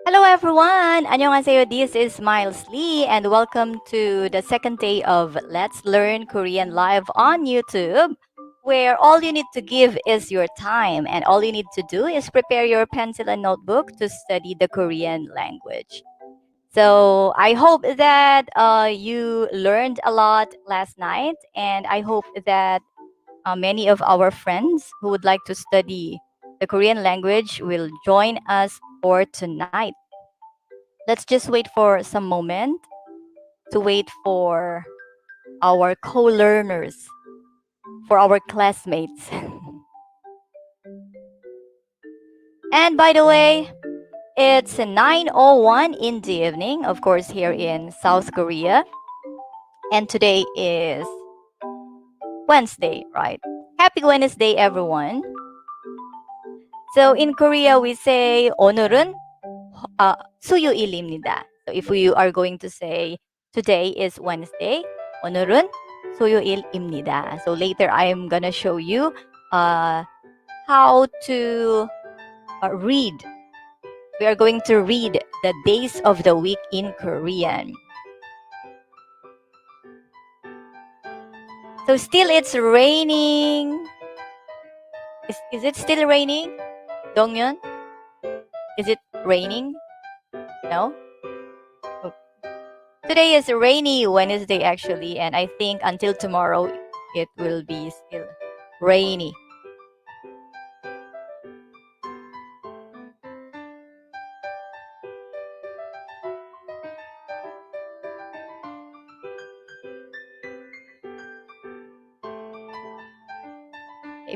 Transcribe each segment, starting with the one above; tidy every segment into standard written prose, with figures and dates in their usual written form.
Hello everyone! 안녕하세요. This is Miles Lee and welcome to the second day of Let's Learn Korean Live on YouTube, where all you need to give is your time and all you need to do is prepare your pencil and notebook to study the Korean language. So I hope that you learned a lot last night, and I hope that many of our friends who would like to study the Korean language will join us for tonight. Let's just wait for some moment to wait for our co-learners, for our classmates. And by the way, it's 9:01 in the evening, of course, here in South Korea. And today is Wednesday, right? Happy Wednesday, everyone. So in Korea, we say 오늘은 수요일입니다. So if you are going to say today is Wednesday, 오늘은 수요일입니다. So later I am gonna show you how to read. We are going to read the days of the week in Korean. So still it's raining. Is it still raining? Donghyun? Is it raining? No? Okay. Today is a rainy Wednesday actually, and I think until tomorrow it will be still rainy.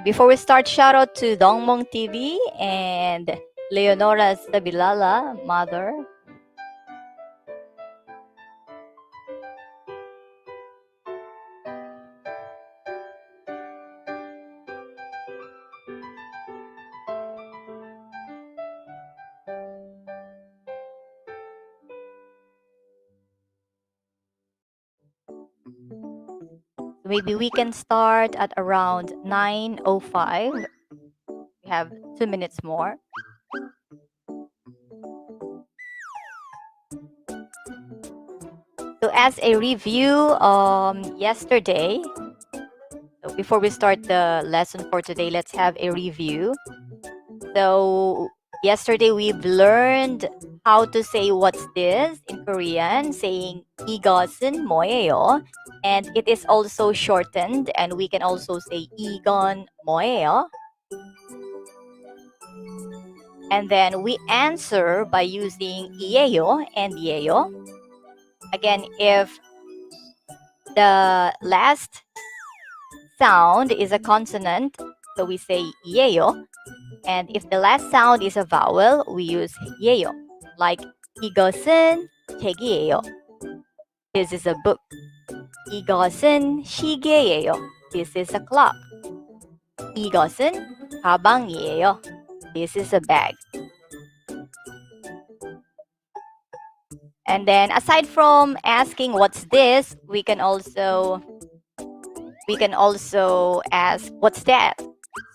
Before we start, shout out to Dongmong TV and Leonora Sabilala, mother. Maybe we can start at around 9:05. We have 2 minutes more. So as a review, yesterday, so before we start the lesson for today, let's have a review. So yesterday we've learned how to say what's this in Korean, saying 이것은 뭐예요? And it is also shortened, and we can also say 이건 뭐예요? And then we answer by using 이에요 and 예요. Again, if the last sound is a consonant, so we say 이에요. And if the last sound is a vowel, we use 예요. Like 이것은 책이에요. This is a book. 이것은 시계예요. This is a clock. 이것은 가방이에요. This is a bag. And then aside from asking what's this, we can also ask what's that.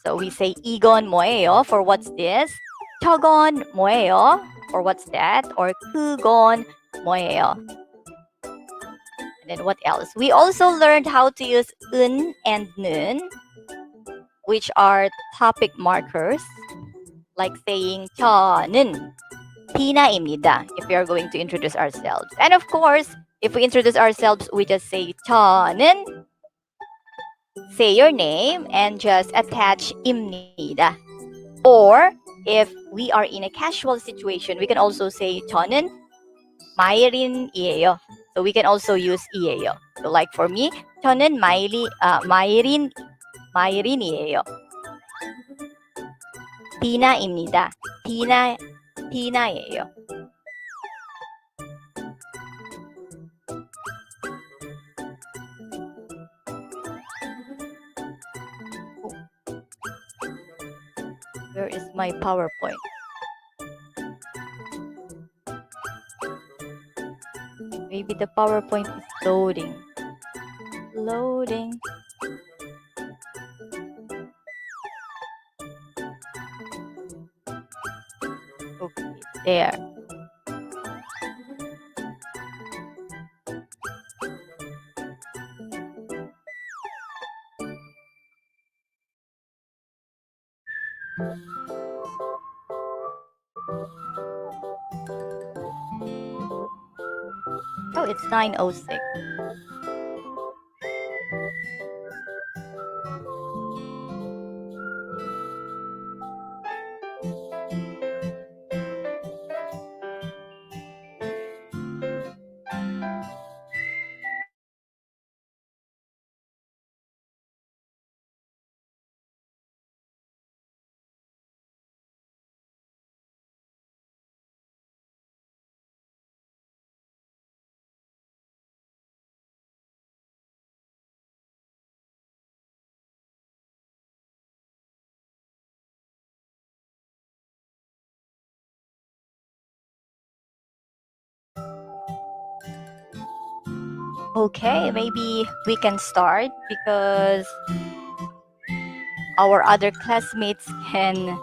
So we say 이건 뭐예요 for what's this. 저건 뭐예요 for what's that. Or 그건 뭐예요. And then what else? We also learned how to use 은 and 는, which are topic markers, like saying 저는 티나입니다 if we are going to introduce ourselves. And of course, if we introduce ourselves, we just say 저는, say your name, and just attach 입니다. Or if we are in a casual situation, we can also say 저는 마이린이에요. So we can also use 이에요. So like for me, 저는 마이린이에요. 디나입니다. 디나예요. Where is my PowerPoint? Maybe the PowerPoint is loading. Loading. Okay, there. Oh, it's 9:06. Okay, maybe we can start because our other classmates can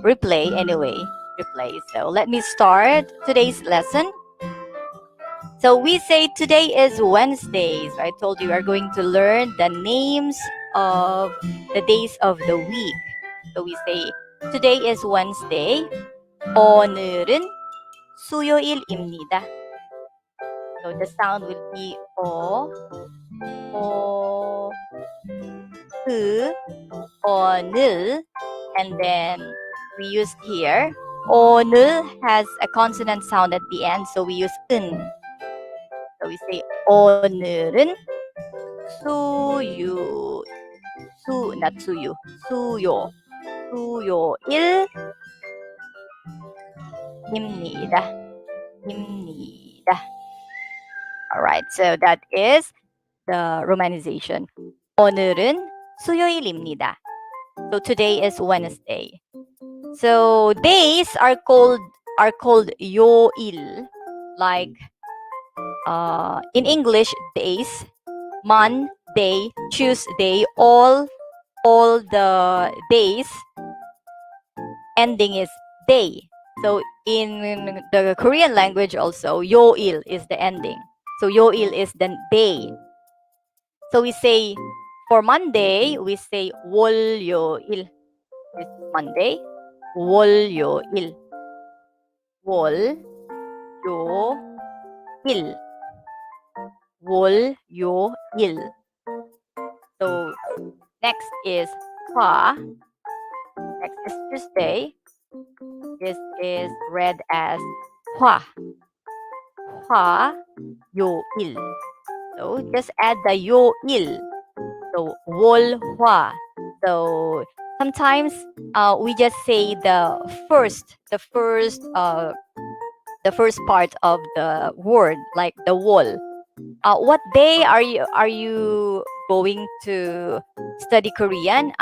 replay anyway. Replay. So let me start today's lesson. So we say today is Wednesday. So I told you we are going to learn the names of the days of the week. So we say today is Wednesday. 오늘은 수요일입니다. So the sound will be 오, 그, 오늘, and then we use here. 오늘 has a consonant sound at the end, so we use 은. So we say 오늘은 수요, not 수요, 수요, 수요일입니다. 입니다. Alright, so that is the romanization. 오늘은 수요일입니다. So today is Wednesday. So days are called 요일. Like in English, days, Monday, Tuesday, all the days ending is day. So in the Korean language also, 요일 is the ending. So 요일 is the day. So we say for Monday, we say 월요일. This is Monday. 월요일. 월요일. 월요일. So next is 화. Next is Tuesday. This is read as 화. 화요일. So just add the 요일. So 월화. So sometimes we just say the first part of the word, like the wall. What day are you going to study Korean?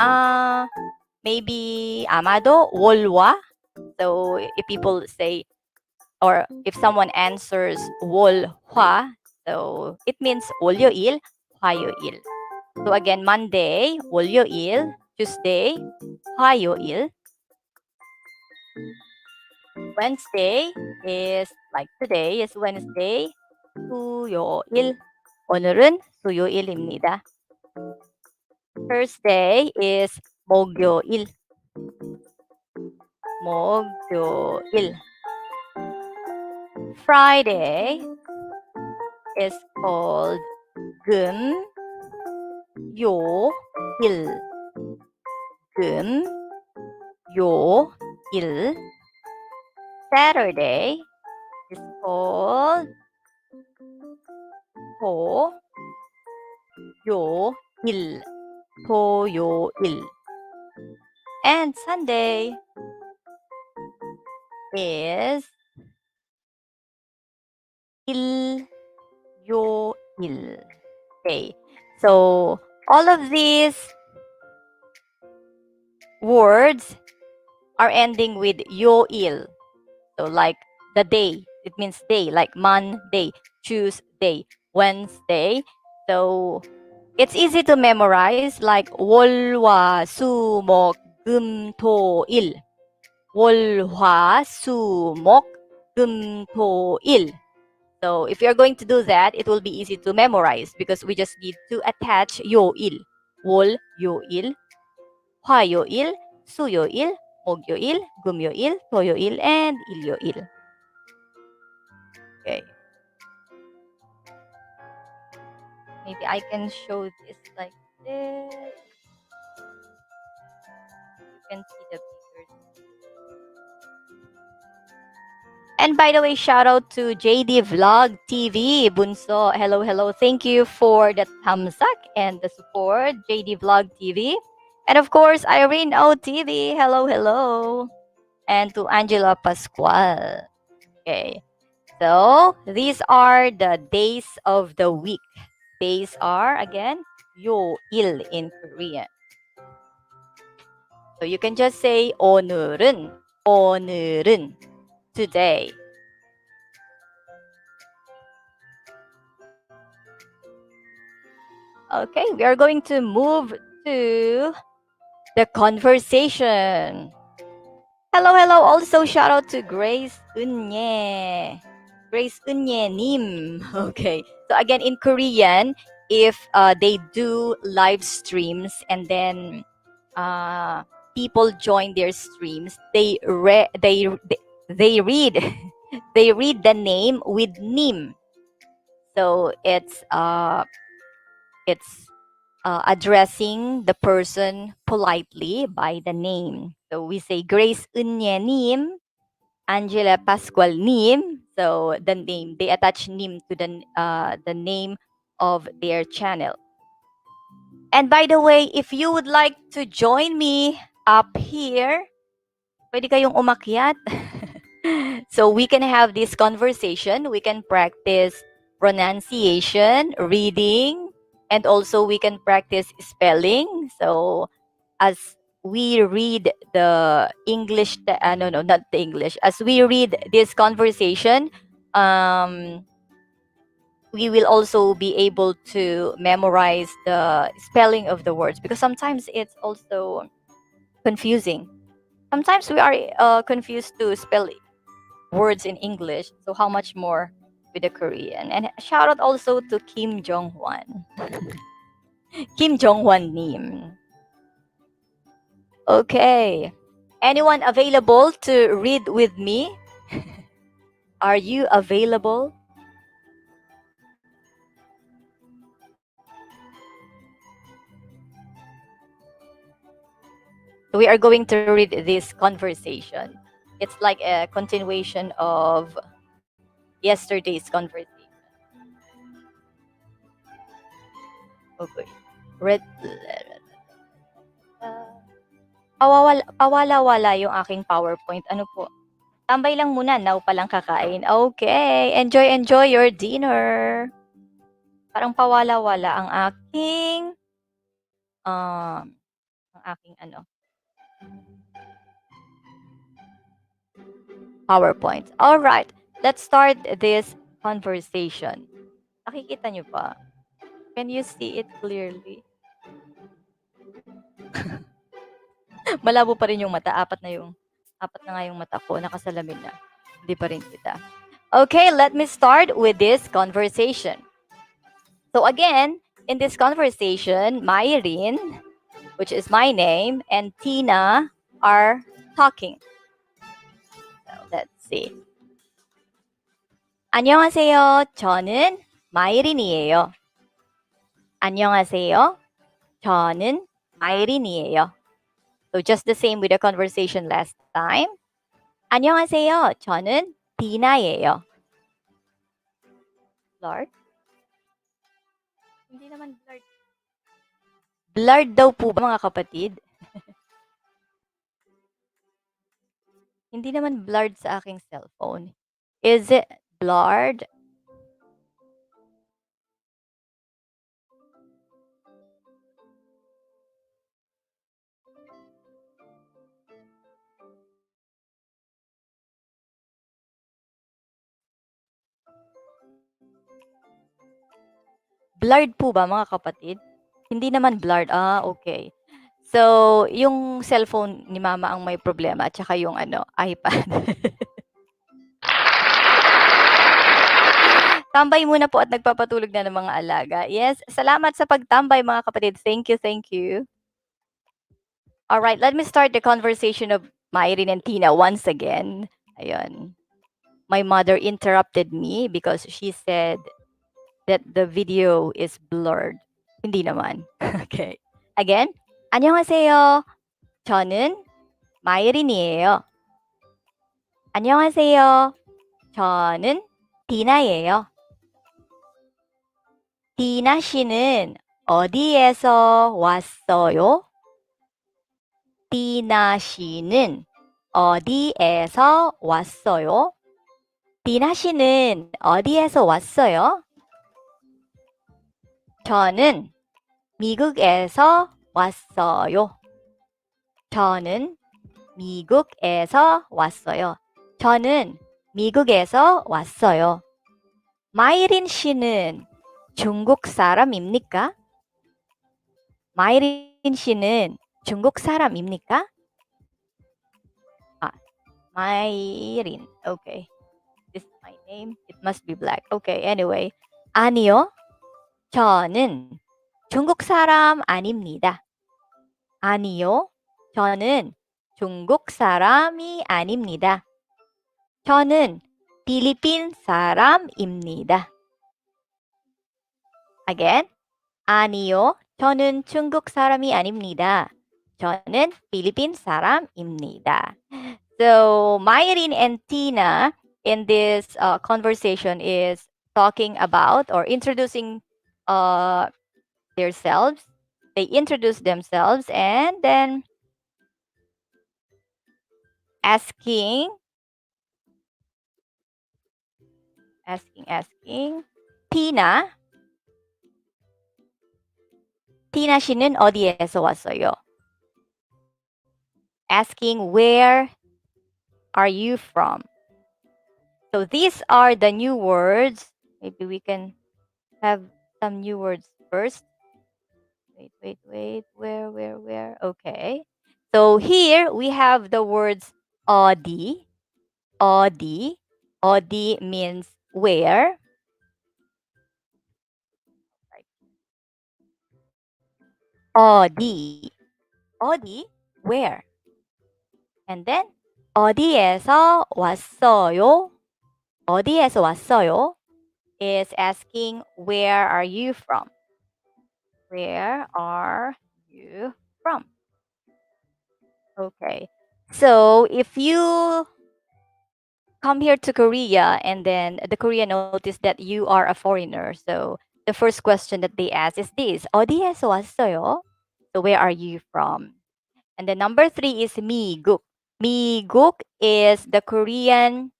Maybe 아마도 월화. So if people say, or if someone answers 월화, so it means 월요일, 화요일. So again, Monday, 월요일, Tuesday, 화요일. Wednesday is like today is Wednesday, 수요일. 오늘은 수요일입니다. Thursday is 목요일. 목요일. Friday is called 금, 요, 일. 금, 요, 일. Saturday is called 토, 요, 일. 토요일. And Sunday is 일요일 day. So all of these words are ending with 요일. So like the day, it means day, like Monday, Tuesday, Wednesday. So it's easy to memorize, like 월화 수목 금 토 일. 월화 수목 금 토 일. So if you're going to do that, it will be easy to memorize because we just need to attach 요일. 월 요일, 화요일, suyoil, mogyoil, gumyoil, toyoil, and ilyoil. Okay. Maybe I can show this like this. You can see the bigger. And by the way, shout out to JD Vlog TV, Bunso. Hello, hello. Thank you for the thumbs up and the support, JD Vlog TV. And of course, Irene O TV. Hello, hello. And to Angela Pascual. Okay. So these are the days of the week. Days are again yo il in Korean. So you can just say 오늘은, 오늘은, today. Okay, we are going to move to the conversation. Hello, hello. Also, shout out to Grace Unye. Grace Unye Nim. Okay. So again, in Korean, if they do live streams and then people join their streams, they read they read the name with Nim. So it's addressing the person politely by the name. So we say Grace Unye Nim, Angela Pascual Nim. So the name, they attach Nim to the name of their channel. And by the way, if you would like to join me up here, pwede kayong umakyat. So we can have this conversation. We can practice pronunciation, reading, and also we can practice spelling. So as we read the English, no, not the English. As we read this conversation, we will also be able to memorize the spelling of the words because sometimes it's also confusing. Sometimes we are confused to spell words in English. So how much more with the Korean? And shout out also to Kim Jong Hwan. Kim Jong Hwan Nim. Okay. Anyone available to read with me? Are you available? We are going to read this conversation. It's like a continuation of yesterday's conversation. Okay. Red. Pawala-wala yung aking PowerPoint. Ano po? Tambay lang muna, now pa lang kakain. Okay, enjoy your dinner. Parang pawala-wala ang aking ano, PowerPoint. All right, let's start this conversation. Nakikita niyo pa? Can you see it clearly? Malabo pa rin yung mata. Apat na nga yung mata ko. Nakasalamin na. Hindi pa rin kita. Okay, let me start with this conversation. So again, in this conversation, Mayrin, which is my name, and Tina are talking. So let's see. 안녕하세요. 저는 마이린이에요. 안녕하세요. 저는 마이린이에요. So just the same with the conversation last time. 안녕하세요. 저는 디나예요. Blurred? Hindi naman blurred. Blurred daw po ba mga kapatid? Hindi naman blurred sa aking cellphone. Is it blurred? Blurred po ba mga kapatid? Hindi naman blurred. Ah, okay. So, yung cellphone ni mama ang may problema at saka yung iPad. Tambay muna po at nagpapatulog na ng mga alaga. Yes, salamat sa pagtambay mga kapatid. Thank you, thank you. All right, let me start the conversation of Myrin and Tina once again. Ayun. My mother interrupted me because she said that the video is blurred. Hindi naman. Okay. Again. 안녕하세요. 저는 마이린이에요. 안녕하세요. 저는 디나예요. 디나 씨는 어디에서 왔어요? 디나 씨는 어디에서 왔어요? 디나 씨는 어디에서 왔어요? 저는 미국에서 왔어요. 저는 미국에서 왔어요. 저는 미국에서 왔어요. 마이린 씨는 중국 사람입니까? 마이린 씨는 중국 사람입니까? 아, 마이린. Okay. This is my name. It must be black. Okay. Anyway. 아니요. 저는 중국 사람 아닙니다. 아니요. 저는 중국 사람이 아닙니다. 저는 필리핀 사람입니다. Again. 아니요. 저는 중국 사람이 아닙니다. 저는 필리핀 사람입니다. So, Myrin and Tina in this conversation is talking about or introducing themselves. They introduce themselves and then asking Tina 씨는 어디에서 왔어요? Asking where are you from? So these are the new words. Maybe we can have some new words first. Wait. Where? Okay. So here we have the words 어디. 어디 means where. 어디. Where. And then 어디에서 왔어요? 어디에서 왔어요? Is asking where are you from? Where are you from? Okay. So if you come here to Korea and then the Korean notice that you are a foreigner, so the first question that they ask is this: 어디에서 왔어요? So where are you from? And then number 3 is 미국. 미국 is the Korean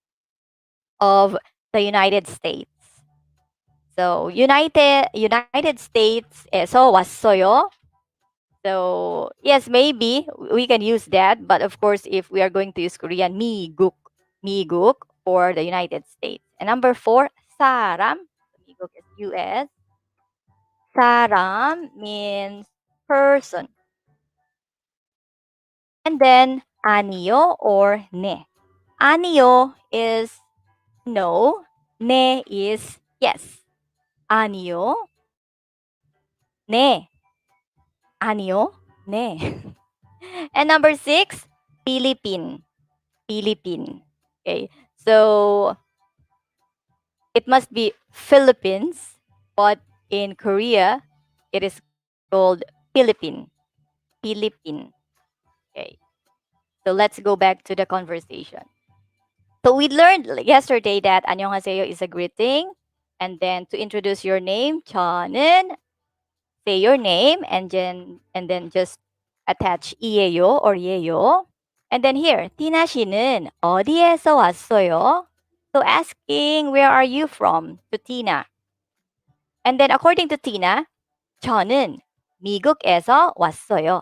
of the United States. So United States에서 왔어요. So yes, maybe we can use that, but of course, if we are going to use Korean, 미국 for the United States. And number 4, 사람. 미국 is U.S. 사람 means person. And then 아니요 or 네. 아니요 is no. 네 is yes. 아니요. 네. 아니요. 네. And number 6, Philippine. Okay. So it must be Philippines, but in Korea it is called Philippine. Okay. So let's go back to the conversation. So we learned yesterday that 안녕하세요 is a greeting, and then to introduce your name, 저는, say your name, and then just attach 이에요 or 예요. And then here, 티나 씨는 어디에서 왔어요? So asking where are you from to Tina. And then according to Tina, 저는 미국에서 왔어요.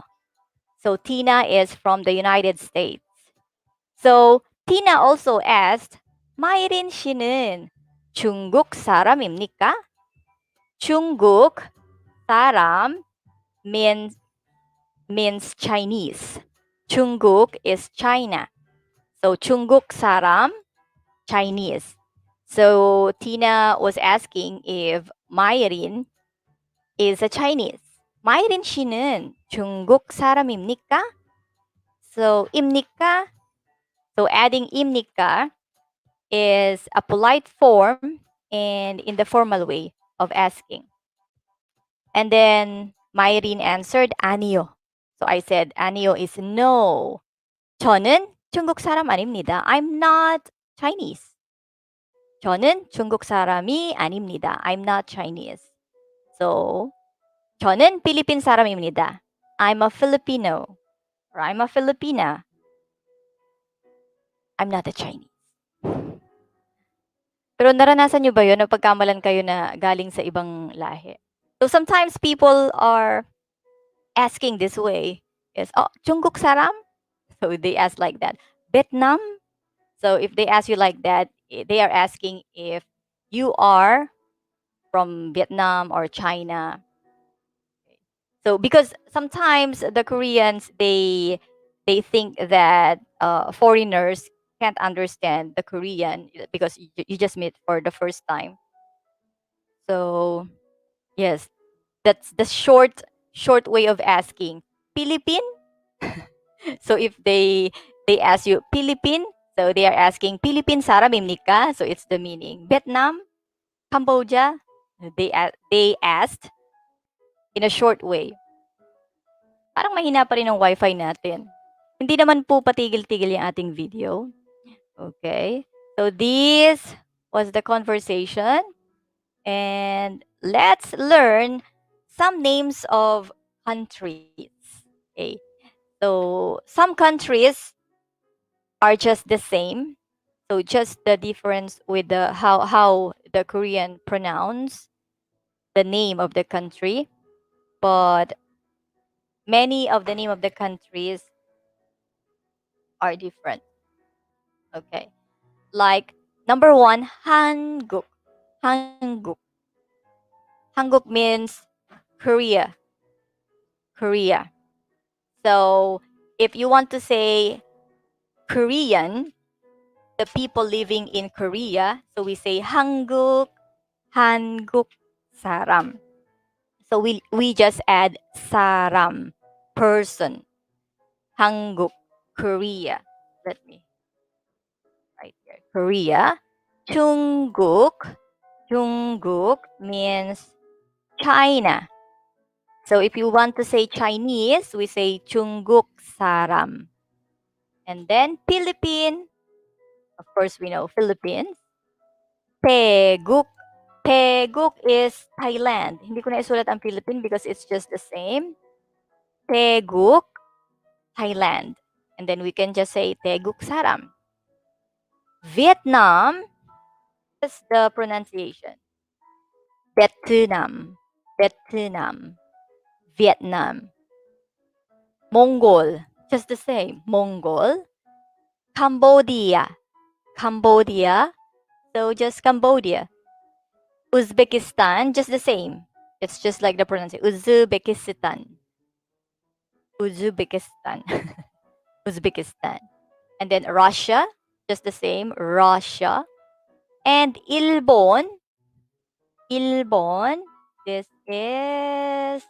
So Tina is from the United States. So Tina also asked, 마이린 씨는 중국 사람입니까? 중국 사람 means Chinese. 중국 is China. So 중국 사람, Chinese. So Tina was asking if 마이린 is a Chinese. 마이린 씨는 중국 사람입니까? So imnika. So adding imnika is a polite form and in the formal way of asking. And then Myrene answered 아니요. So I said 아니요 is no. 저는 중국 사람 아닙니다. I'm not Chinese. 저는 중국 사람이 아닙니다. I'm not Chinese. So 저는 필리핀 사람입니다. I'm a Filipino. Or I'm a Filipina. I'm not a Chinese. Pero naranasan niyo ba 'yun, napagkamalan kayo na galing sa ibang lahi? So sometimes people are asking this way is, "Oh, 중국 사람?" So they ask like that. Vietnam? So if they ask you like that, they are asking if you are from Vietnam or China. So because sometimes the Koreans they think that foreigners can't understand the Korean because you just meet for the first time. So yes, that's the short way of asking. Philippine? So if they ask you Philippine, so they are asking Philippine 사람입니까? So it's the meaning. Vietnam, Cambodia, they asked in a short way. Parang mahina pa rin ang wifi natin. Hindi naman po patigil-tigil yung ating video. Okay. So this was the conversation. And let's learn some names of countries. Okay. So some countries are just the same. So just the difference with the how the Korean pronounce the name of the country, but many of the name of the countries are different. Okay. Like number 1, Hanguk. Hanguk. Hanguk means Korea. Korea. So if you want to say Korean, the people living in Korea, so we say Hanguk, Hanguk saram. So we just add saram, person. Hanguk, Korea. Let me right here. Korea. Jungkook. Jungkook means China. So if you want to say Chinese, we say Jungkook saram. And then Philippine, of course we know Philippines. Taeguk. Taeguk is Thailand. Hindi ko na isulat ang Philippine because it's just the same. Taeguk, Thailand. And then we can just say Taeguk saram. Vietnam is the pronunciation. Vietnam. Vietnam. Vietnam. Mongol, just the same. Mongol. Cambodia. Cambodia. So just Cambodia. Uzbekistan, just the same. It's just like the pronunciation. Uzbekistan. Uzbekistan. Uzbekistan. And then Russia, just the same. Russia. And Ilbon. Ilbon. This is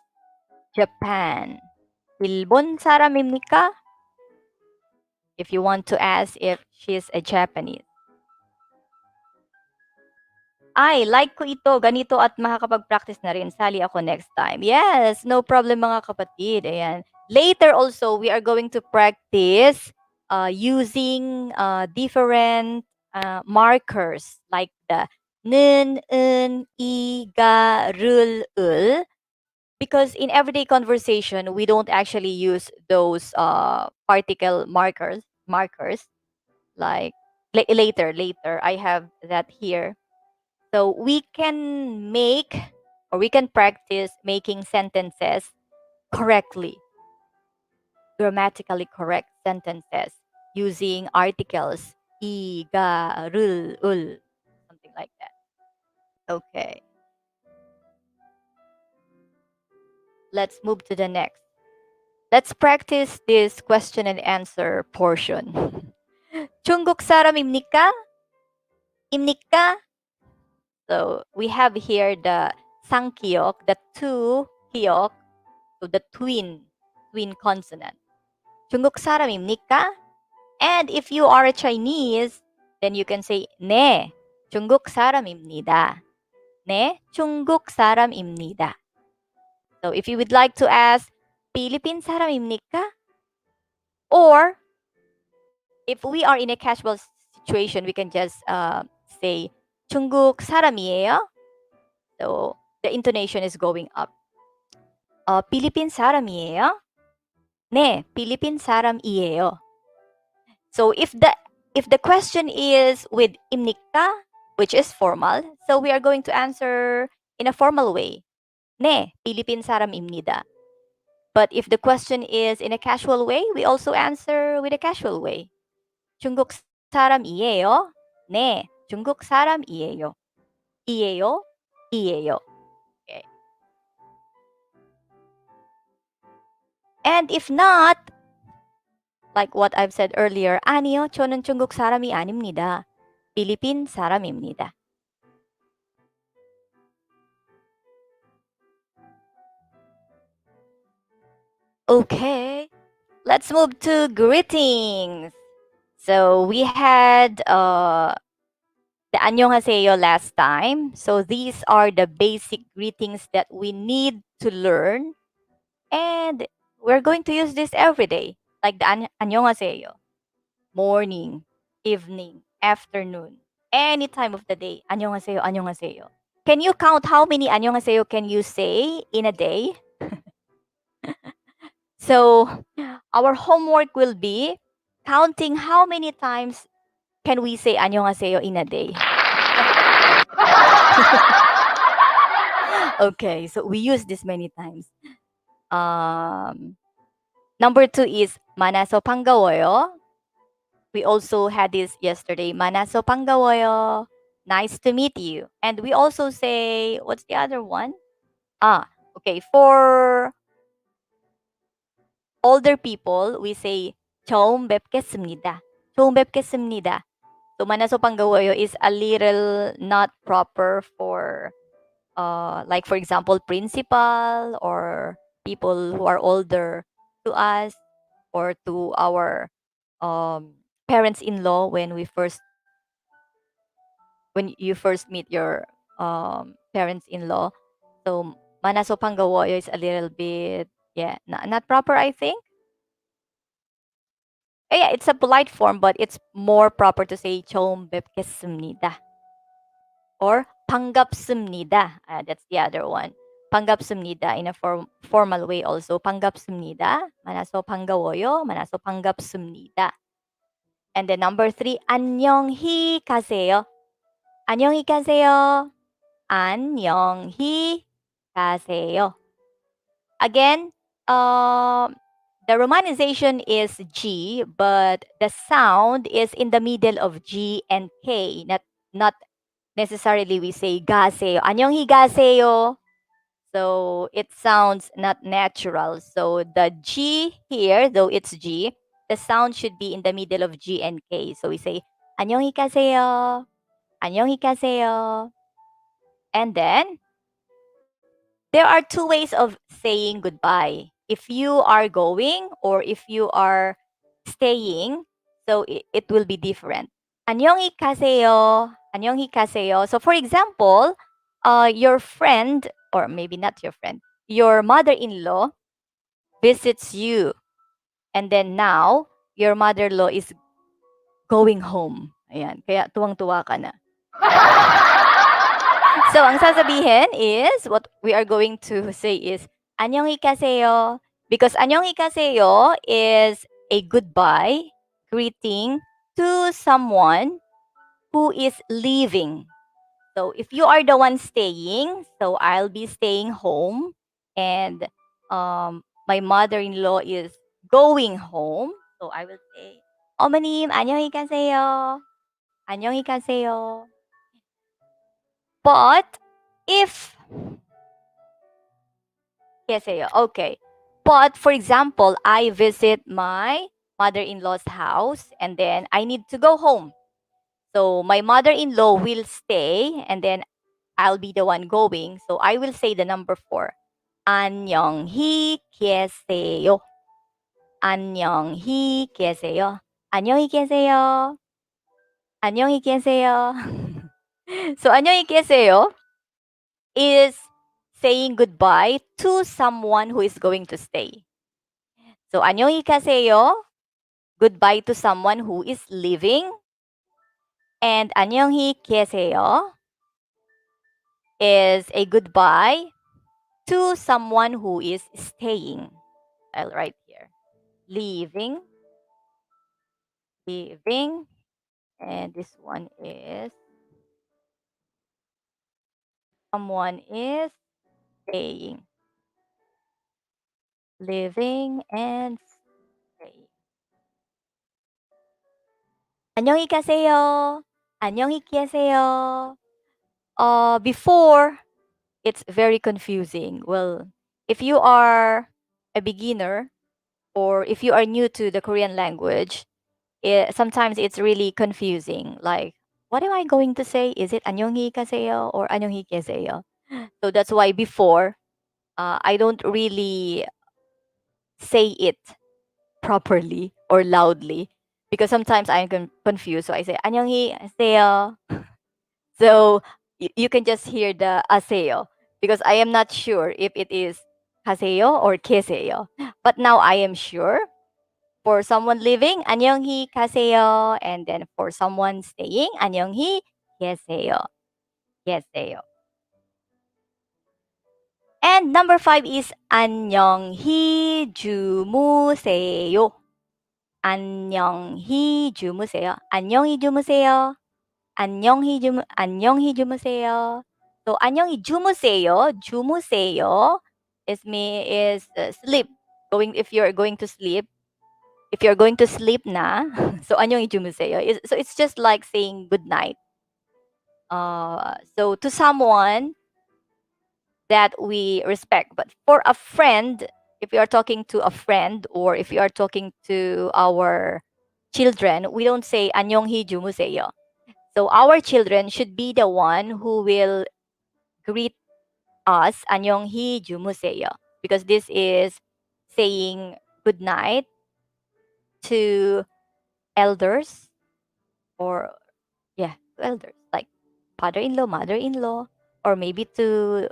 Japan. Ilbon saramimnika. If you want to ask if she's a Japanese. Ay, like ko ito, ganito at makakapag-practice na rin. Sali ako next time. Yes, no problem mga kapatid. Ayan. Later also, we are going to practice using different markers like the nun, un, I, ga, rul, ul. Because in everyday conversation, we don't actually use those particle markers like later. I have that here. So we can make or we can practice making sentences correctly, grammatically correct sentences using articles I, ga, rul, ul, something like that. Okay, let's move to the next. Let's practice this question and answer portion. 중국 사람입니까? 입니까? So we have here the 상기역, the two 기역, so the twin consonant. 중국 사람입니까? And if you are a Chinese, then you can say 네, 중국 사람입니다. 네, 중국 사람입니다. So if you would like to ask, Philippine 사람입니까? Or if we are in a casual situation, we can just say 중국 사람이에요. So the intonation is going up. 필리핀 사람이에요? 네, 필리핀 사람이에요. So if the question is with 입니까, which is formal, so we are going to answer in a formal way. 네, 필리핀 사람입니다. But if the question is in a casual way, we also answer with a casual way. 중국 사람이에요? 네, 중국 사람이에요. 이에요? 이에요. Okay. And if not, like what I've said earlier, 아니요, 저는 중국 사람이 아닙니다. 필리핀 사람입니다. Okay, let's move to greetings. So we had the 안녕하세요 last time. So these are the basic greetings that we need to learn. And we're going to use this every day. Like the 안녕하세요. Morning, evening, afternoon, any time of the day. 안녕하세요, 안녕하세요. Can you count how many 안녕하세요 can you say in a day? So our homework will be counting how many times can we say 안녕하세요 in a day. Okay, so we use this many times. Number 2 is 만나서 we also had this yesterday. 만나서 nice to meet you. And we also say, what's the other one? Okay. For older people, we say 처음 뵙겠습니다. 처음 뵙겠습니다. So 만나서 is a little not proper for like for example principal or people who are older to us or to our parents-in-law when you first meet your parents-in-law. So Manasopanga is a little bit not proper, I think. Yeah, it's a polite form, but it's more proper to say 처음 뵙겠습니다 or 반갑습니다. That's the other one. 반갑습니다 in a formal way also. 반갑습니다. 만나서 반가워요. 만나서 반갑습니다. And then number 3, 안녕히 가세요. 안녕히 가세요. 안녕히 가세요. Again, the romanization is G, but the sound is in the middle of G and K. Not necessarily we say 가세요. 안녕히 가세요. So it sounds not natural. So the G here, though it's G, the sound should be in the middle of G and K. So we say 안녕히 가세요. 안녕히 가세요. And then there are two ways of saying goodbye. If you are going or if you are staying, so it will be different. 안녕히 가세요. 안녕히 가세요. So for example, your friend, or maybe not your friend, your mother-in-law visits you. And then now, your mother-in-law is going home. Ayan, kaya tuwang-tuwa ka na. So, ang sasabihin is, what we are going to say is, 안녕히 가세요. Because 안녕히 가세요 is a goodbye greeting to someone who is leaving. So, if you are the one staying, so I'll be staying home and my mother-in-law is going home. So, I will say, 어머님, 안녕히 가세요. 안녕히 가세요. But if 계세요, okay. But for example, I visit my mother-in-law's house and then I need to go home. So my mother-in-law will stay and then I'll be the one going. So I will say the number 4. 안녕히 계세요. 안녕히 계세요. 안녕히 계세요. 안녕히 계세요. So 안녕히 계세요 is saying goodbye to someone who is going to stay. So 안녕히 가세요, goodbye to someone who is leaving. And 안녕히 계세요 is a goodbye to someone who is staying. I'll write here. Leaving, leaving. And this one is someone is staying. Living and staying. 안녕히 가세요. 안녕히 계세요. Before, it's very confusing. Well, if you are a beginner or if you are new to the Korean language, sometimes it's really confusing. Like, what am I going to say? Is it 안녕히 가세요 or 안녕히 계세요? So that's why before, I don't really say it properly or loudly because sometimes I'm confused. So I say 안녕히 하세요. So you can just hear the aseo because I am not sure if it is 하세요 or 계세요. But now I am sure. For someone living, 안녕히 가세요. And then for someone staying, 안녕히 계세요. 계세요. And number 5 is 안녕히 주무세요. 안녕히 주무세요. 안녕히 주무세요. 안녕히 주무세요. So 안녕히 주무세요. 주무세요 is sleep. Going if you're going to sleep. If you're going to sleep na, so 안녕히 주무세요. So it's just like saying good night. So to someone that we respect, but for a friend, if you are talking to a friend or if you are talking to our children, we don't say 안녕히 주무세요. So our children should be the one who will greet us 안녕히 주무세요 because this is saying good night to elders or yeah, to elders like father-in-law, mother-in-law, or maybe to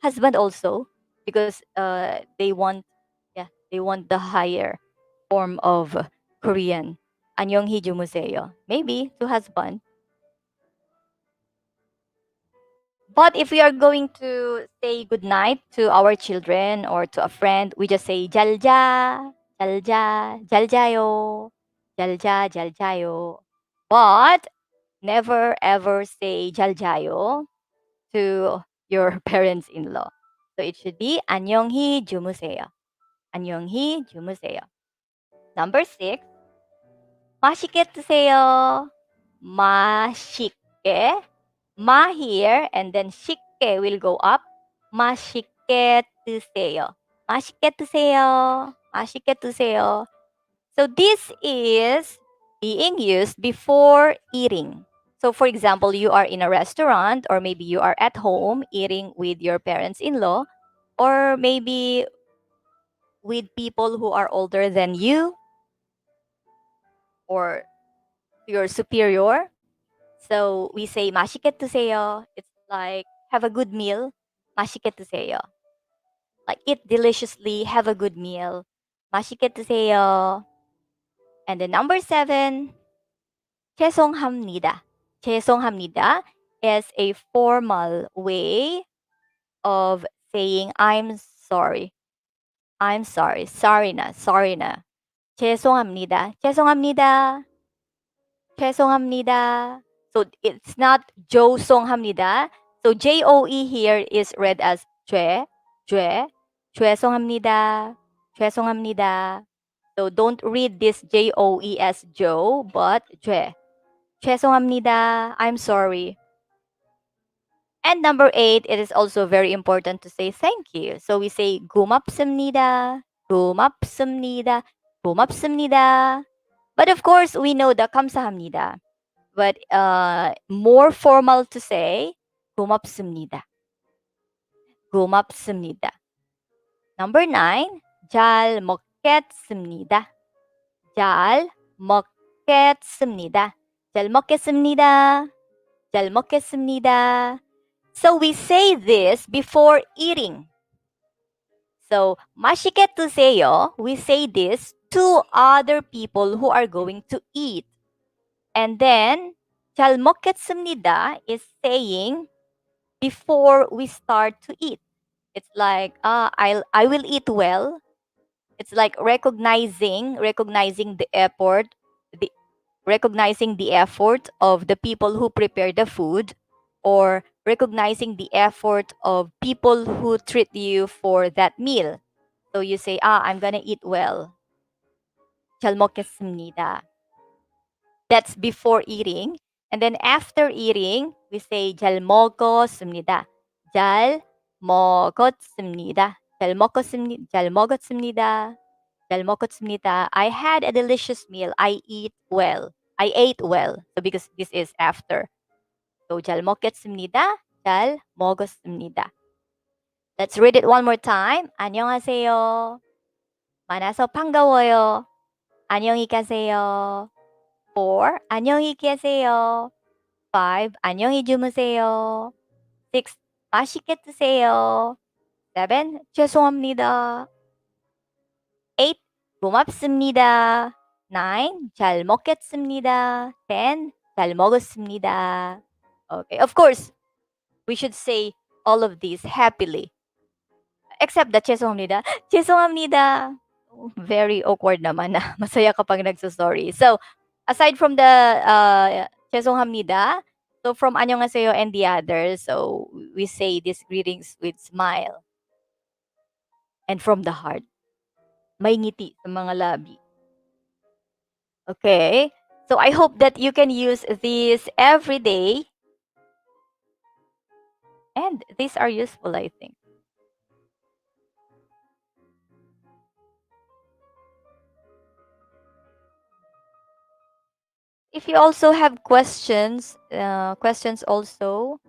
husband also because they want the higher form of Korean 안녕히 주무세요. Maybe to husband. But if we are going to say good night to our children or to a friend, we just say 잘자, 잘자, 잘 자요, 잘자, 잘 자요. But never ever say 잘 자요 to your parents-in-law. So it should be 안녕히 주무세요. 안녕히 주무세요. Number 6, 맛있게 드세요. 맛있게. Ma here and then 쉽게 will go up. 맛있게 드세요. 맛있게 드세요. 맛있게 드세요. So this is being used before eating. So for example, you are in a restaurant or maybe you are at home eating with your parents-in-law or maybe with people who are older than you or your superior. So we say 맛있게 드세요. It's like have a good meal. 맛있게 드세요. Like eat deliciously, have a good meal. 맛있게 드세요. And then number 7, 죄송합니다. 죄송합니다 is a formal way of saying I'm sorry. I'm sorry. Sorry na. Sorry na. 죄송합니다. 죄송합니다. 죄송합니다. So it's not 죄송합니다. So JOE here is read as 죄. 죄송합니다. 죄송합니다. So don't read this JOE as Joe, but 죄송합니다. I'm sorry. And number 8, it is also very important to say thank you. So we say 고맙습니다. 고맙습니다. 고맙습니다. But of course, we know the 감사합니다. But more formal to say 고맙습니다. 고맙습니다. Number 9, 잘 먹겠습니다. 잘 먹겠습니다. 잘 먹겠습니다. 잘 먹겠습니다. So we say this before eating. So, 맛있게 드세요. We say this to other people who are going to eat. And then, 잘 먹겠습니다 is saying before we start to eat. It's like, I will eat well. It's like recognizing the effort, the recognizing the effort of the people who prepare the food, or recognizing the effort of people who treat you for that meal. So you say, I'm gonna eat well. 잘 먹겠습니다. That's before eating. And then after eating, we say 잘 먹었습니다. 잘 먹었습니다. 잘 먹었습니다. 잘 먹었습니다. 잘 먹었습니다. I had a delicious meal. I eat well. I ate well. So because this is after. So 잘 먹겠습니다. 잘 먹었습니다. Let's read it one more time. 안녕하세요. 만나서 반가워요. 안녕히 가세요. 4. 안녕히 계세요. 5. 안녕히 주무세요. 6. 맛있게 드세요. 7. 죄송합니다. 8. 고맙습니다. 9. 잘 먹겠습니다. 10. 잘 먹었습니다. Okay. Of course, we should say all of these happily. Except the 죄송합니다. 죄송합니다. Very awkward naman na. Masaya kapag nagso-sorry. So, aside from the 죄송합니다, so from 안녕하세요 and the others, so we say these greetings with smile and from the heart. May ngiti sa mga labi. Okay? So I hope that you can use these every day. And these are useful, I think. If you also have questions, questions also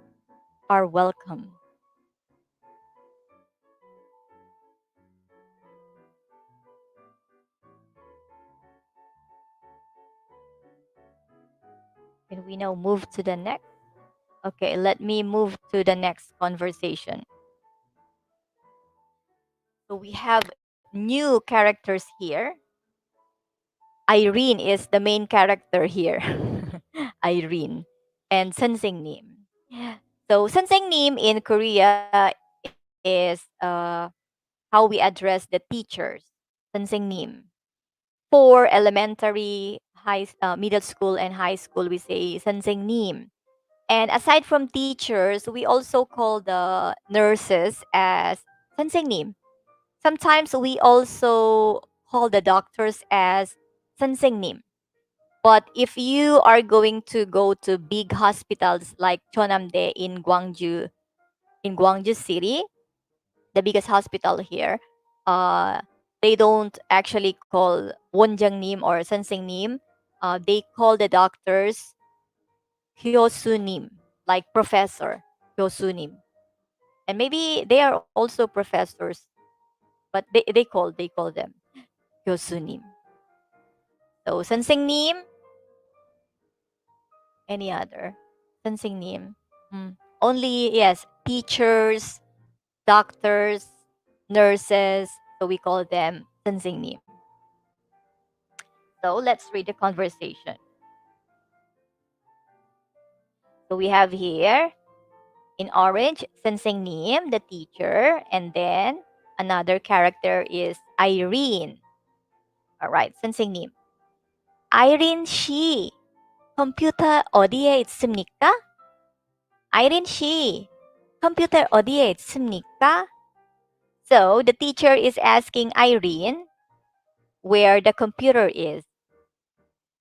are welcome. Can we now move to the next? Okay, let me move to the next conversation. So we have new characters here. Irene is the main character here. Irene. And 선생님. So 선생님 in Korea is how we address the teachers. 선생님. For elementary, middle school, and high school, we say 선생님. And aside from teachers, we also call the nurses as 선생님. Sometimes we also call the doctors as 선생님. But if you are going to go to big hospitals like Cheonamdae in Gwangju City, the biggest hospital here, uh, they don't actually call 원장님 or 선생님. They call the doctors 교수님, like professor, 교수님. And maybe they are also professors, but they call them 교수님. So 선생님, any other 선생님. Only yes, teachers, doctors, nurses. So we call them 선생님. So let's read the conversation. So we have here in orange 선생님, the teacher, and then another character is Irene. All right, 선생님. Irene 씨, 컴퓨터 어디에 있습니까? Irene 씨, 컴퓨터 어디에 있습니까? So the teacher is asking Irene where the computer is.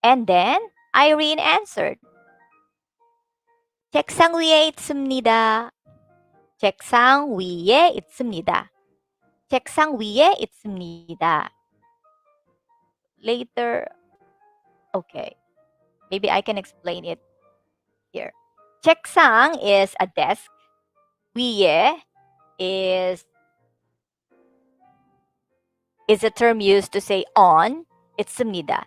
And then Irene answered, 책상 위에 있습니다. 책상 위에 있습니다. 책상 위에 있습니다. Later, okay, maybe I can explain it here. 책상 is a desk. 위에 is is a term used to say on 있습니다.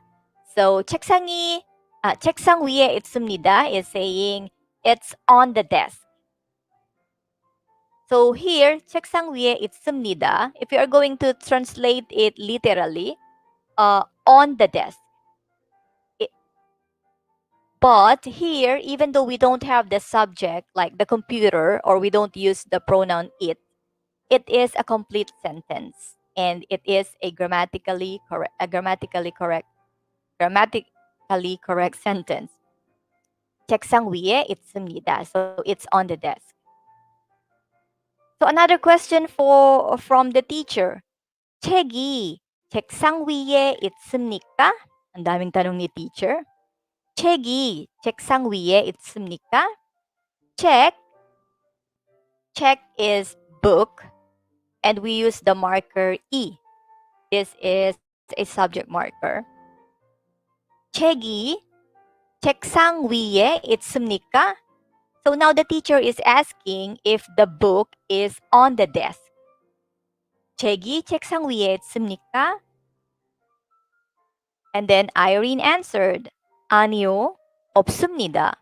So 책상 위에 있습니다 is saying it's on the desk. So here 책상 위에 있습니다. If you are going to translate it literally, on the desk. It, but here, even though we don't have the subject like the computer or we don't use the pronoun it is a complete sentence and it is a grammatically correct sentence. 책상 위에 있습니다. So it's on the desk. So another question from the teacher. 책이 책상 위에 있습니까? Ang daming tanong ni teacher. 책이 책상 위에 있습니까? Check. Check is book and we use the marker E. This is a subject marker. 책이 책상 위에 있습니까? So now the teacher is asking if the book is on the desk. 책이 책상 위에 있습니까? And then Irene answered, 아니요, 없습니다.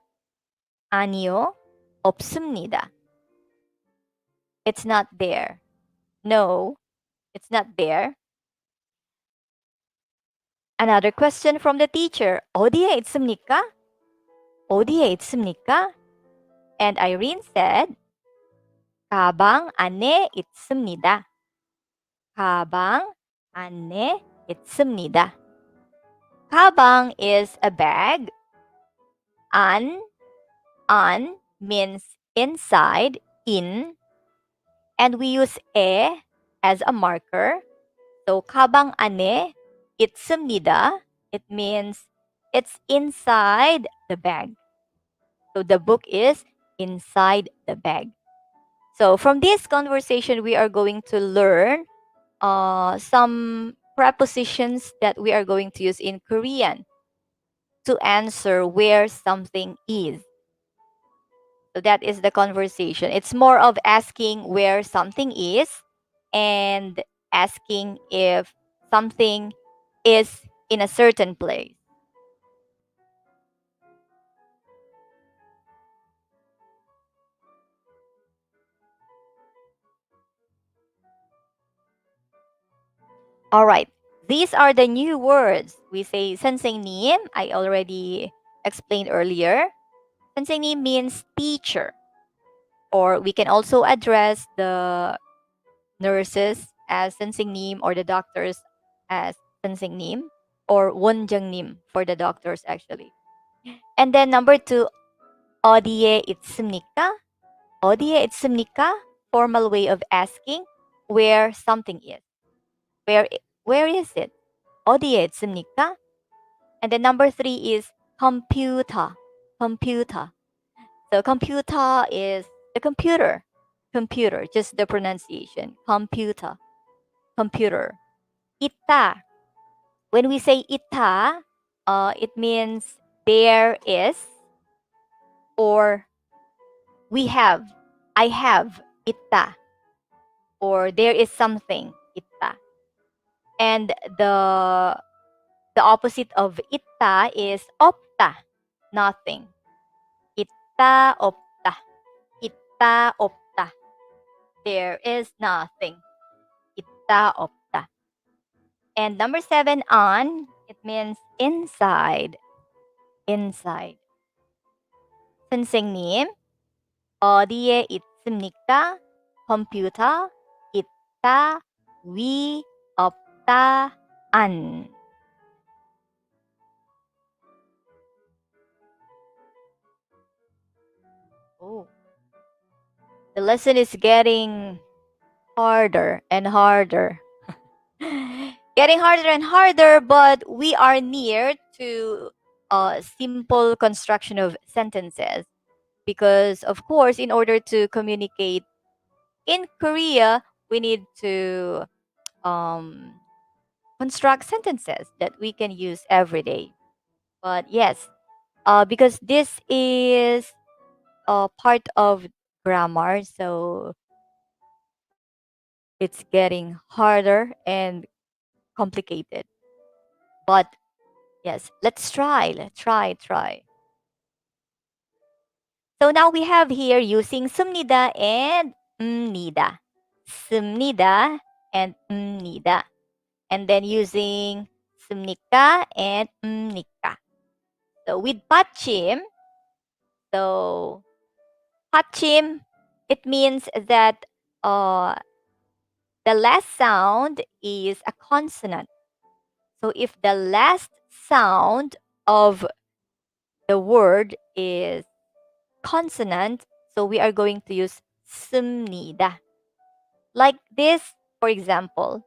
아니요, 없습니다. It's not there. No, it's not there. Another question from the teacher. 어디에 있습니까? 어디에 있습니까? And Irene said, 가방 안에 있습니다. 가방 안에 있습니다. 가방 is a bag. An means inside, in. And we use e as a marker. So 가방 안에 있습니다. It means it's inside the bag. So the book is inside the bag. So from this conversation, we are going to learn some prepositions that we are going to use in Korean to answer where something is. So that is the conversation. It's more of asking where something is and asking if something is in a certain place. All right. These are the new words. We say 선생님. I already explained earlier. 선생님 means teacher. Or we can also address the nurses as 선생님 or the doctors as 선생님 or 원장님 for the doctors actually. And then number 2, 어디에 있습니까? 어디에 있습니까? Formal way of asking where something is. Where is it? 어디에 있습니까? And then number 3 is computer. Computer. So computer is the computer. Computer, just the pronunciation. Computer. Computer. Ita. When we say ita, it means there is or we have. I have ita. Or there is something ita. And the opposite of ita is opta. Nothing. Ita opta. Ita opta. There is nothing. Ita opta. And number 7, on, it means inside. Inside. 선생님, 어디에 있습니까? 컴퓨터, 있다, 위, 없다, 안. Oh. The lesson is getting harder and harder. Getting harder and harder, but we are near to a simple construction of sentences. Because, of course, in order to communicate in Korea, we need to um, construct sentences that we can use every day. But yes, because this is part of grammar, so it's getting harder and complicated. But yes, let's try. Let's try. So now we have here using sumnida and mnida. Sumnida and mnida. And then using sumnika and mnika. So with pachim, so pachim, it means that uh, the last sound is a consonant. So if the last sound of the word is consonant, so we are going to use sumnida. Like this, for example,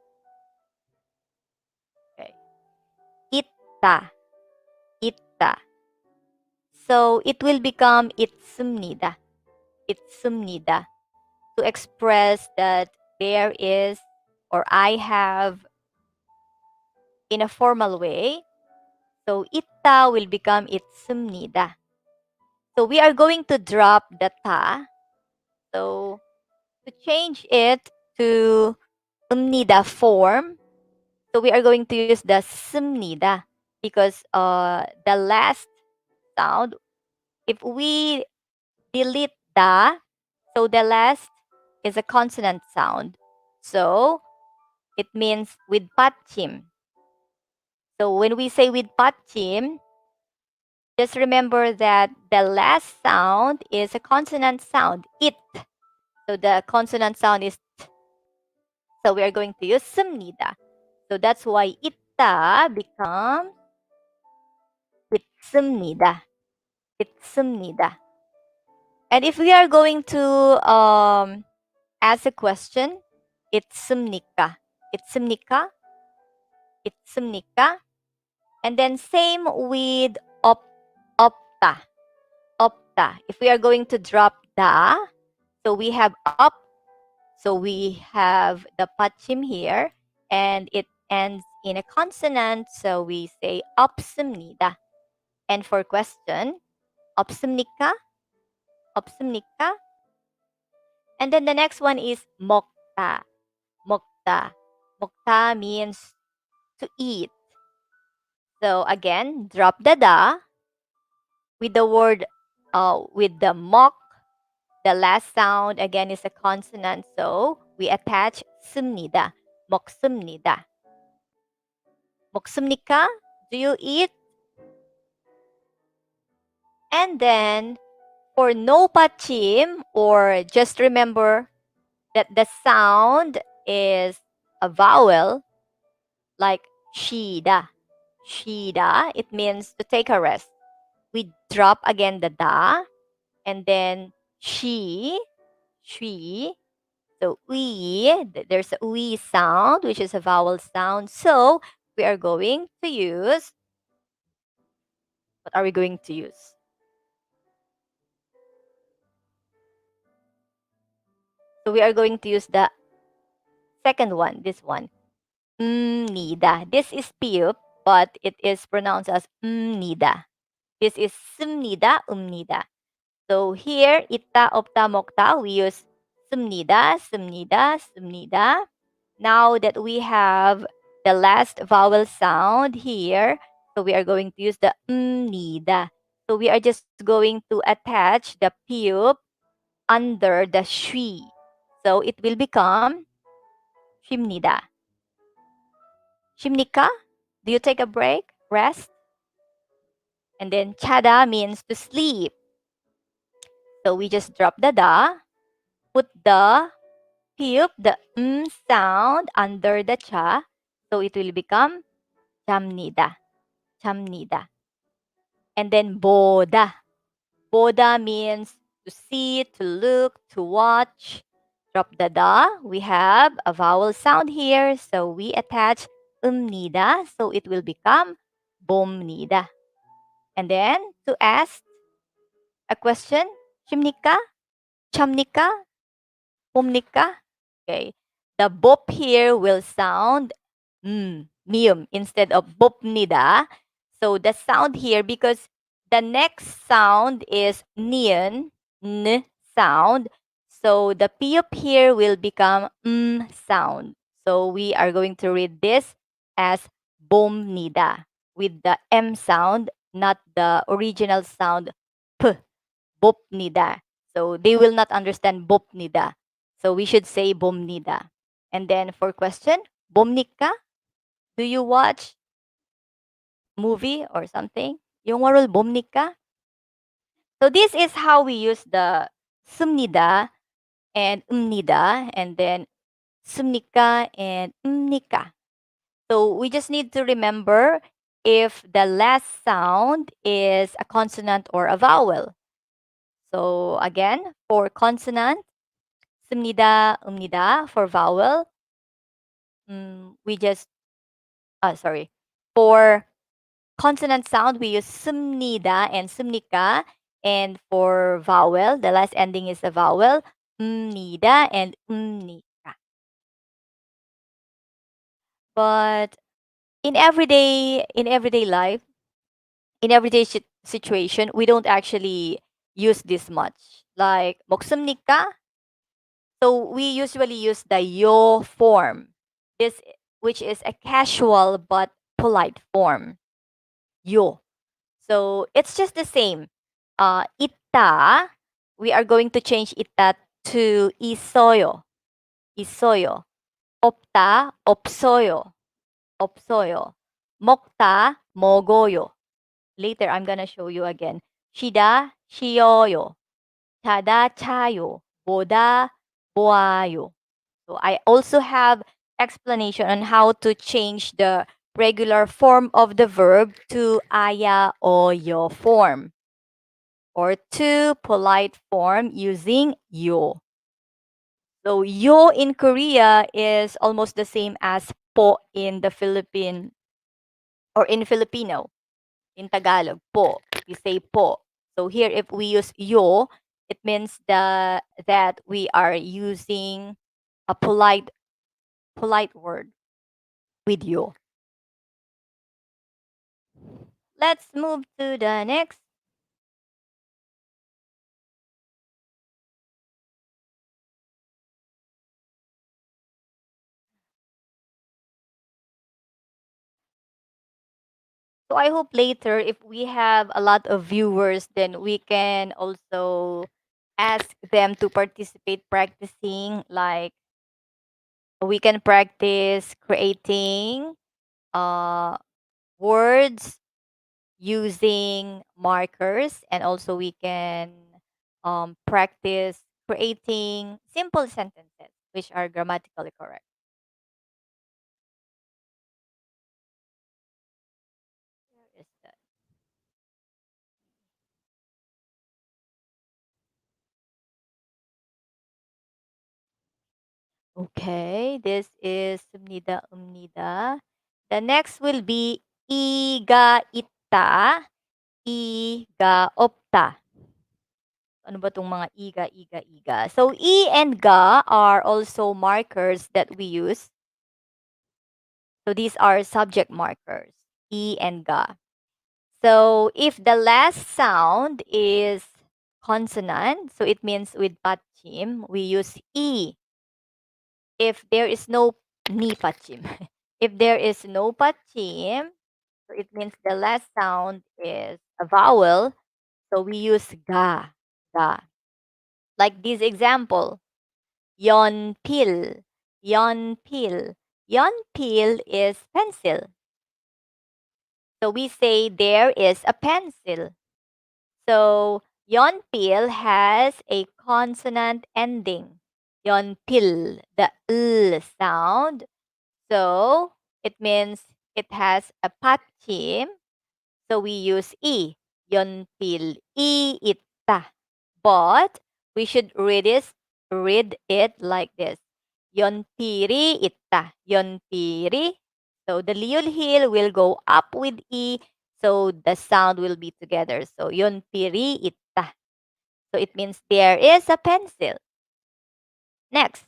okay, itta, itta. So it will become itsumnida to express that there is or I have in a formal way. So itta will become itsumnida. So we are going to drop the ta. So to change it to umnida form, so we are going to use the sumnida because the last sound, if we delete da, so the last is a consonant sound. So it means with patchim. So when we say with patchim, just remember that the last sound is a consonant sound, it. So the consonant sound is t. So we are going to use sumnida. So that's why itta becomes itsumnida. Itsumnida. And if we are going to ask a question, itsumnika. Itsumnika. Itsumnika. And then same with opta. Opta. If we are going to drop da, so we have up. So we have the pachim here, and it ends in a consonant. So we say opsumnida. And for question, opsumnika, opsumnika. And then the next one is mokta. Mokta. Mokta means to eat. So again, drop the da with the word with the mok. The last sound again is a consonant, so we attach sumnida. Moksumnida. Moksumnika, do you eat? And then for no pachim, or just remember that the sound is a vowel like shida. Shida, it means to take a rest. We drop again the da, and then she. So there's a we sound, which is a vowel sound. So we are going to use, what are we going to use? So we are going to use the second one, this one. Nida. This is piyup, but it is pronounced as nida. This is sumnida, umnida. So here, itta, opta, mokta, we use sumnida, sumnida, sumnida. Now that we have the last vowel sound here, so we are going to use the nida. So we are just going to attach the piyup under the shri. So it will become shimnida. Shimnika, do you take a break? Rest? And then chada means to sleep. So we just drop the da, put the piyup, the sound under the cha. So it will become chamnida. Chamnida. And then boda. Boda means to see, to look, to watch. Drop the da. We have a vowel sound here. So we attach umnida. So it will become bomnida. And then to ask a question, chimnika, chamnika, pomnika. Okay. The bop here will sound mium instead of bopnida. So the sound here, because the next sound is nian, n sound. So the piyup here will become sound. So we are going to read this as bomnida with the M sound, not the original sound P, bopnida. So they will not understand bopnida. So we should say bomnida. And then for question, bomnika, do you watch movie or something? Yung warul bomnika? So this is how we use the sumnida and umnida, and then sumnika and umnika. So we just need to remember if the last sound is a consonant or a vowel. So again, for consonant, sumnida, umnida. For vowel, we just, sorry. For consonant sound, we use sumnida and sumnika. And for vowel, the last ending is a vowel, umnida and umnika. But in everyday life, in everyday situation, we don't actually use this much. Like moksumnika, so we usually use the yo form. This which is a casual but polite form. Yo. So it's just the same. Ita, we are going to change ita to isoyo. Isoyo. Opta, opsoyo. Opsoyo. Mokta, mogoyo. Later, I'm gonna show you again. Shida, shiyoyo. Tada, chayo. Boda, boayo. So I also have explanation on how to change the regular form of the verb to aya or yo form, or to polite form using yo. So yo in Korea is almost the same as po in the Philippine or in Filipino. In Tagalog, po. We say po. So here, if we use yo, it means that we are using a polite word with yo. Let's move to the next. So I hope later, if we have a lot of viewers, then we can also ask them to participate practicing. Like we can practice creating uh, words using markers, and also we can practice creating simple sentences which are grammatically correct. Where is that? Okay, this is umnida umnida. The next will be iga ita, iga opta. Ano ba tong mga iga, iga, iga? So, I and ga are also markers that we use. So, these are subject markers, I and ga. So, if the last sound is consonant, so it means with patchim, we use I. If there is no ni patchim. If there is no patchim, so it means the last sound is a vowel, so we use ga, ga. Like this example, yon pil, yon pil. Yon pil is pencil. So we say there is a pencil. So yon pil has a consonant ending. Yon pil, the l sound. So it means it has a patchim. So we use I. Yon pil I ita. But we should read it like this. Yon piri ita. Yon piri. So the liul heel will go up with I. So the sound will be together. So yon piri ita. So it means there is a pencil. Next.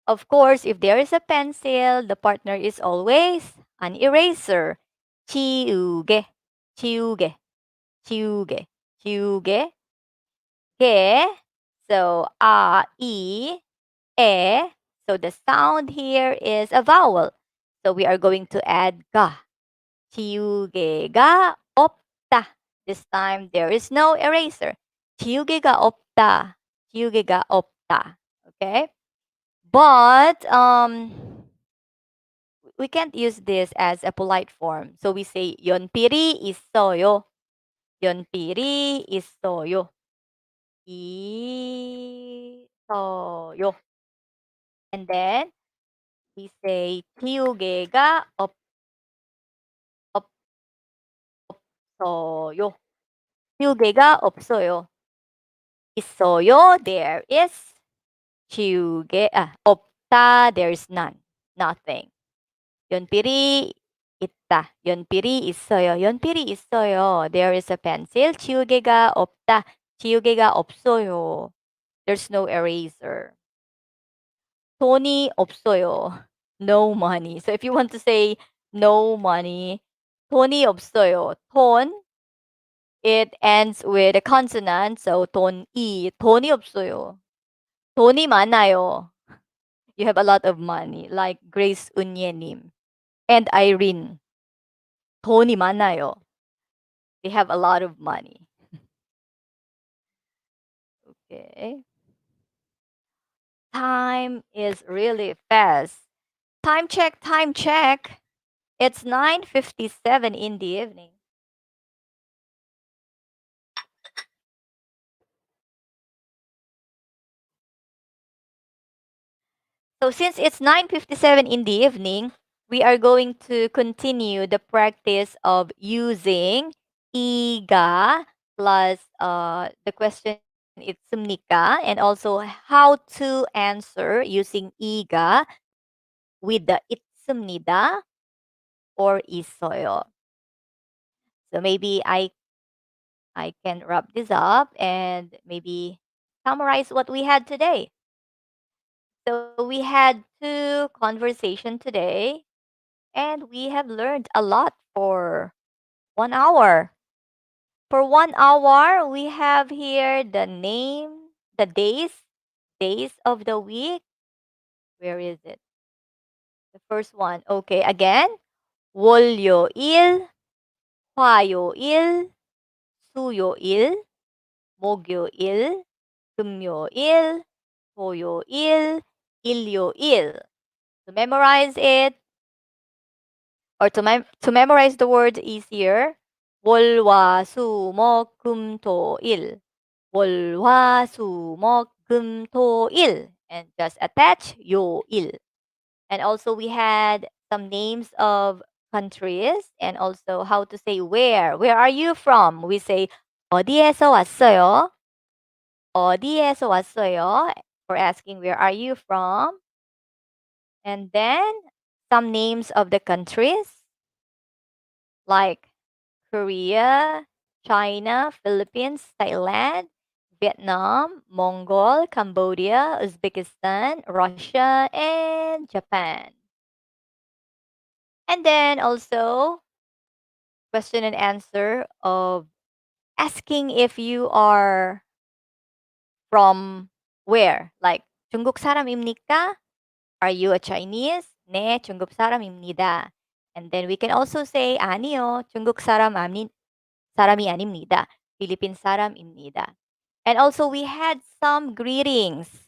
Of course, if there is a pencil, the partner is always an eraser. 치우개, 치우개, 치우개, 치우개, 개. So, e, e. So the sound here is a vowel. So we are going to add ga. 지우개가 없다. This time there is no eraser. 지우개가 없다. 지우개가 없다. Okay? But we can't use this as a polite form. So we say 연필이 있어요. 연필이 있어요. 있어요. And then we say 지우개가 없어요. 지우개가 없어요. 있어요. There is. 지우개 없다. There is none. Nothing. 연필이 있다. 연필이 있어요. 연필이 있어요. There is a pencil. 지우개가 없다. 지우개가 없어요. There's no eraser. 돈이 없어요. No money. So if you want to say no money, 돈이 없어요. 돈, it ends with a consonant. So 돈이 없어요. 돈이 많아요. You have a lot of money, like Grace Unyenim and Irene. 돈이 많아요. They have a lot of money. Okay. Time is really fast. Time check, time check. It's 9:57 in the evening. So since it's 9:57 in the evening, we are going to continue the practice of using iga plus the question itsumnika, and also how to answer using iga with the itsumnida or isoyo. So maybe I can wrap this up and maybe summarize what we had today. So we had two conversation today, and we have learned a lot for 1 hour. For 1 hour, we have here the name, the days of the week. Where is it? The first one. Okay, again. 월요일, 화요일, 수요일, 목요일, 금요일, 토요일, 일요일. To memorize it, or to memorize the word easier, 월, 화, 수, 목, 금, 토, 일. 월, 화, 수, 목, 금, 토, 일. And just attach 요일. And also we had some names of countries and also how to say where. Where are you from? We say 어디에서 왔어요? 어디에서 왔어요? For asking where are you from? And then some names of the countries like Korea, China, Philippines, Thailand, Vietnam, Mongol, Cambodia, Uzbekistan, Russia, and Japan. And then also question and answer of asking if you are from where. Like 중국 사람입니까? Are you a Chinese? 네, 중국 사람입니다. And then we can also say 아니요, 사람이 아닙니다. 필리핀 사람입니다. And also we had some greetings.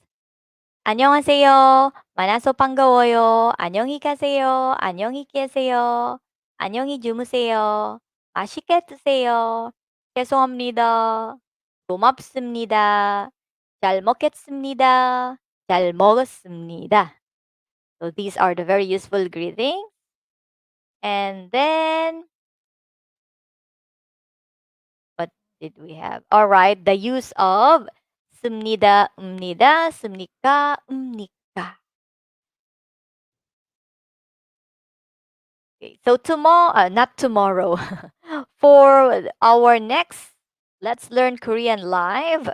안녕하세요. 만나서 반가워요. 안녕히 가세요. 안녕히 계세요. 안녕히 주무세요. 맛있게 드세요. 죄송합니다. 고맙습니다. 잘 먹겠습니다. 잘 먹었습니다. So these are the very useful greetings. And then what did we have? All right, the use of 씁니다, 씁니까, 읍니까. Okay, so tomorrow, not tomorrow, for our next Let's Learn Korean Live,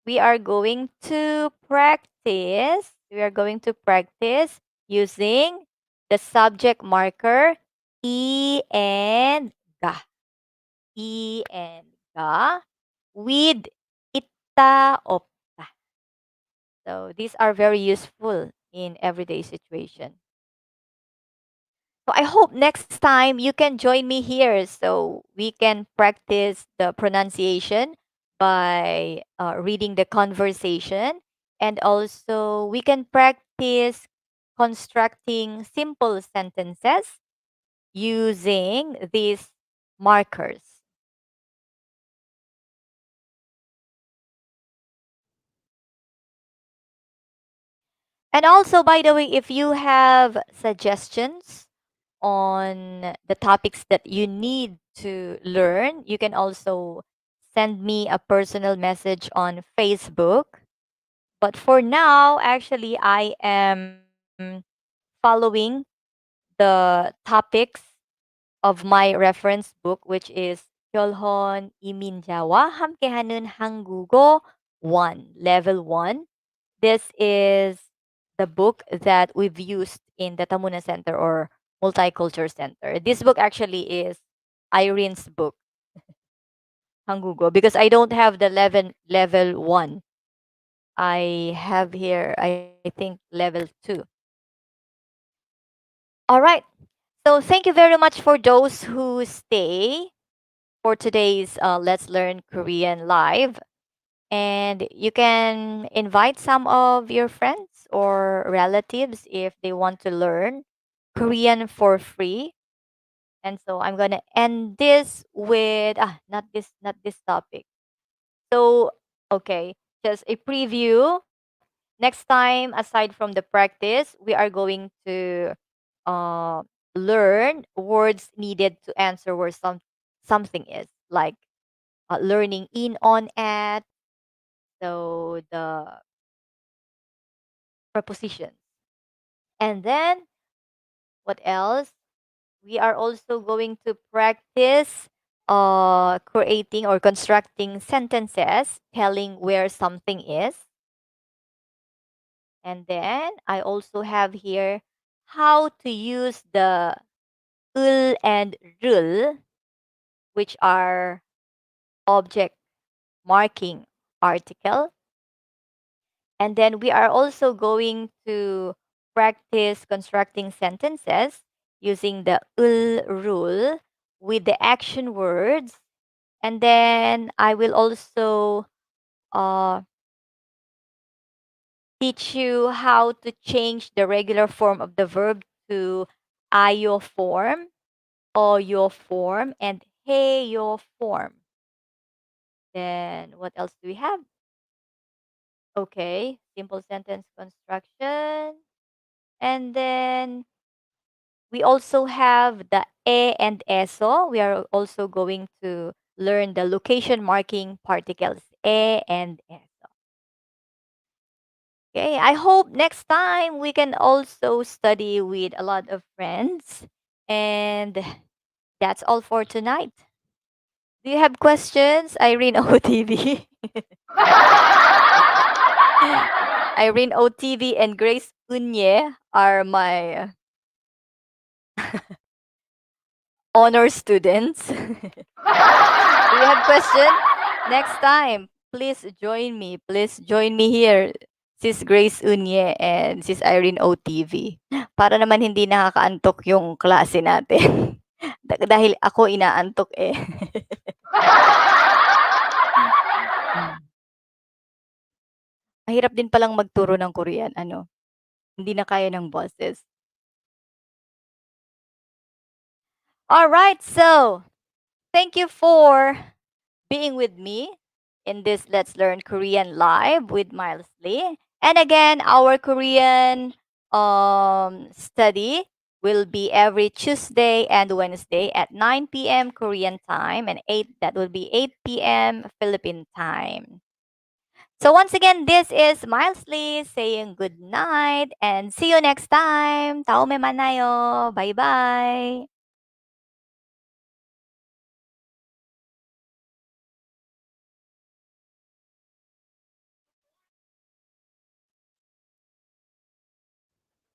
we are going to practice. We are going to practice using the subject marker E and ga. E and ga with itta opta. So these are very useful in everyday situation. So I hope next time you can join me here so we can practice the pronunciation by reading the conversation, and also we can practice constructing simple sentences using these markers. And also, by the way, if you have suggestions on the topics that you need to learn, you can also send me a personal message on Facebook. But for now, actually, I am following the topics of my reference book, which is Kyolhon Iminjawa Hamkehanun Hangugo 1, Level 1. This is the book that we've used in the Tamuna Center or Multicultural Center. This book actually is Irene's book, Hangugo, because I don't have the level 1. I have here, I think, level 2. All right. So thank you very much for those who stay for today's Let's Learn Korean Live. And you can invite some of your friends or relatives if they want to learn Korean for free. And so I'm gonna end this with not this topic. So okay, just a preview. Next time, aside from the practice, we are going to uh, learn words needed to answer where something is, like learning in, on, at. So the prepositions. And then what else? We are also going to practice creating or constructing sentences telling where something is. And then I also have here how to use the ul and rul, which are object marking article. And then we are also going to practice constructing sentences using the ul rule with the action words. And then I will also uh, teach you how to change the regular form of the verb to ayo form, oyo form, and heyo form. Then what else do we have? Okay, simple sentence construction. And then we also have the and eso. We are also going to learn the location marking particles and eso. Okay, I hope next time we can also study with a lot of friends. And that's all for tonight. Do you have questions, Irene OTV? Irene OTV and Grace Unye are my honor students. Do you have question? Next time, please join me. Please join me here, Sis Grace Unye and Sis Irene OTV. Para naman hindi nakakaantok yung klase natin. Dahil ako inaantok eh. Mahirap din palang magturo ng Korean, ano? Hindi na kaya ng boses. All right, so thank you for being with me in this Let's Learn Korean Live with Miles Lee. And again, our Korean study will be every Tuesday and Wednesday at 9 p.m. Korean time and 8 that will be 8 p.m. Philippine time. So once again, this is Miles Lee saying good night and see you next time. Tao me manayo. Bye-bye.